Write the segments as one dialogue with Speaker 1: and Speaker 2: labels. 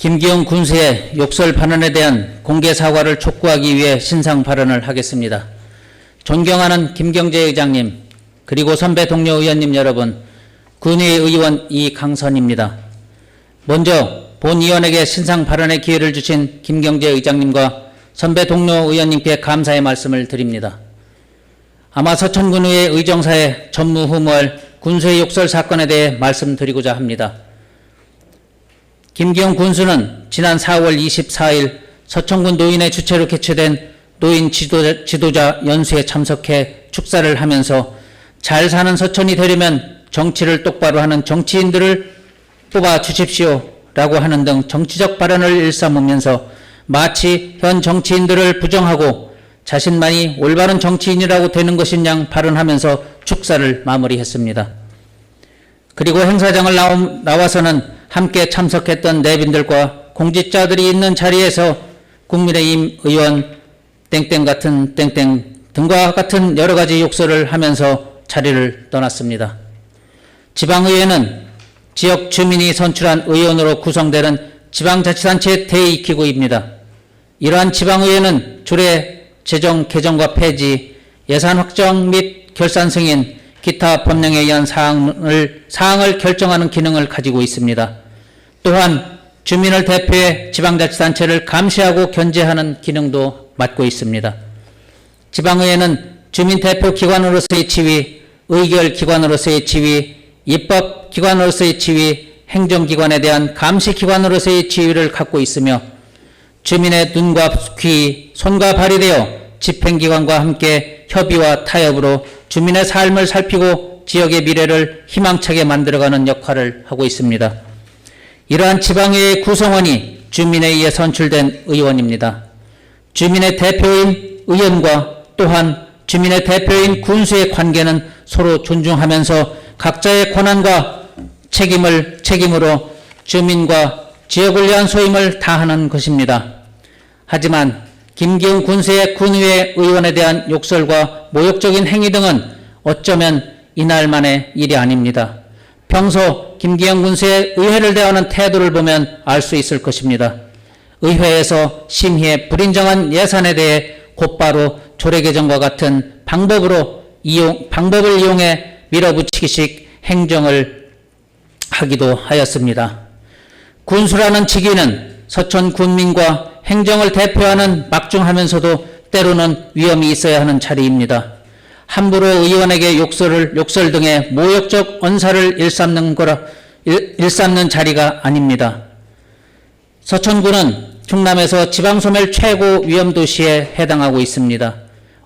Speaker 1: 김기현 군수의 욕설 발언에 대한 공개 사과를 촉구하기 위해 신상 발언을 하겠습니다. 존경하는 김경재 의장님, 그리고 선배 동료 의원님 여러분, 군의 의원 이강선입니다. 먼저 본 의원에게 신상 발언의 기회를 주신 김경재 의장님과 선배 동료 의원님께 감사의 말씀을 드립니다. 아마 서천군의 의정사에 전무후무할 군수의 욕설 사건에 대해 말씀드리고자 합니다. 김기현 군수는 지난 4월 24일 서천군 노인의 주최로 개최된 노인 지도자 연수에 참석해 축사를 하면서 잘 사는 서천이 되려면 정치를 똑바로 하는 정치인들을 뽑아 주십시오 라고 하는 등 정치적 발언을 일삼으면서 마치 현 정치인들을 부정하고 자신만이 올바른 정치인이라고 되는 것인 양 발언하면서 축사를 마무리했습니다. 그리고 행사장을 나와서는 함께 참석했던 내빈들과 공직자들이 있는 자리에서 국민의힘 의원 땡땡 같은 땡땡 등과 같은 여러 가지 욕설을 하면서 자리를 떠났습니다. 지방의회는 지역 주민이 선출한 의원으로 구성되는 지방자치단체 대의기구입니다. 이러한 지방의회는 조례 제정 개정과 폐지, 예산 확정 및 결산 승인, 기타 법령에 의한 사항을 결정하는 기능을 가지고 있습니다. 또한 주민을 대표해 지방자치단체를 감시하고 견제하는 기능도 맡고 있습니다. 지방의회는 주민 대표 기관으로서의 지위, 의결기관으로서의 지위, 입법기관으로서의 지위, 행정기관에 대한 감시기관으로서의 지위를 갖고 있으며 주민의 눈과 귀, 손과 발이 되어 집행기관과 함께 협의와 타협으로 주민의 삶을 살피고 지역의 미래를 희망차게 만들어가는 역할을 하고 있습니다. 이러한 지방의회 구성원이 주민에 의해 선출된 의원입니다. 주민의 대표인 의원과 또한 주민의 대표인 군수의 관계는 서로 존중하면서 각자의 권한과 책임으로 주민과 지역을 위한 소임을 다하는 것입니다. 하지만 김기현 군수의 군의회 의원에 대한 욕설과 모욕적인 행위 등은 어쩌면 이날만의 일이 아닙니다. 평소 김기현 군수의 의회를 대하는 태도를 보면 알 수 있을 것입니다. 의회에서 심의해 불인정한 예산에 대해 곧바로 조례 개정과 같은 방법을 이용해 밀어붙이기식 행정을 하기도 하였습니다. 군수라는 직위는 서천 군민과 행정을 대표하는 막중하면서도 때로는 위험이 있어야 하는 자리입니다. 함부로 의원에게 욕설 등의 모욕적 언사를 일삼는 자리가 아닙니다. 서천군은 충남에서 지방소멸 최고 위험도시에 해당하고 있습니다.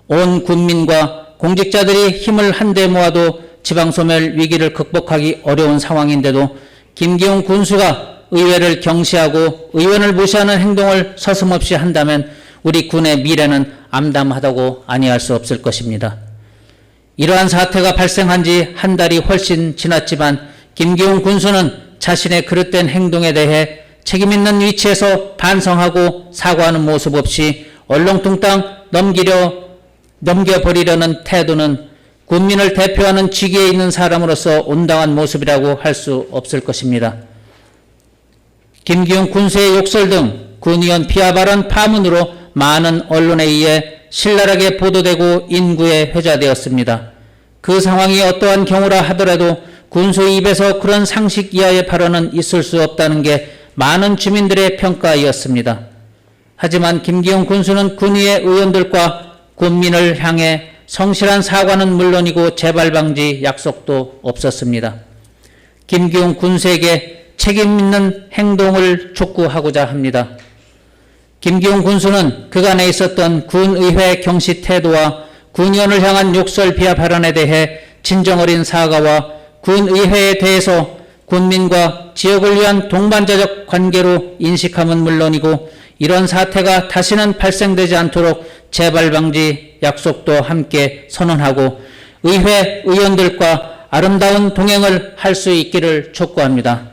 Speaker 1: 온 군민과 공직자들이 힘을 한데 모아도 지방소멸 위기를 극복하기 어려운 상황인데도 김기현 군수가 의회를 경시하고 의원을 무시하는 행동을 서슴없이 한다면 우리 군의 미래는 암담하다고 아니할 수 없을 것입니다. 이러한 사태가 발생한 지 한 달이 훨씬 지났지만 김기현 군수는 자신의 그릇된 행동에 대해 책임있는 위치에서 반성하고 사과하는 모습 없이 얼렁뚱땅 넘겨버리려는 태도는 군민을 대표하는 직위에 있는 사람으로서 온당한 모습이라고 할 수 없을 것입니다. 김기현 군수의 욕설 등 군의원 비하 발언 파문으로 많은 언론에 의해 신랄하게 보도되고 인구에 회자되었습니다. 그 상황이 어떠한 경우라 하더라도 군수 입에서 그런 상식 이하의 발언은 있을 수 없다는 게 많은 주민들의 평가이었습니다. 하지만 김기현 군수는 군의회 의원들과 군민을 향해 성실한 사과는 물론이고 재발 방지 약속도 없었습니다. 김기현 군수에게 책임 있는 행동을 촉구하고자 합니다. 김기현 군수는 그간에 있었던 군의회 경시 태도와 군의원을 향한 욕설 비하 발언에 대해 진정어린 사과와 군의회에 대해서 군민과 지역을 위한 동반자적 관계로 인식함은 물론이고 이런 사태가 다시는 발생되지 않도록 재발 방지 약속도 함께 선언하고 의회 의원들과 아름다운 동행을 할 수 있기를 촉구합니다.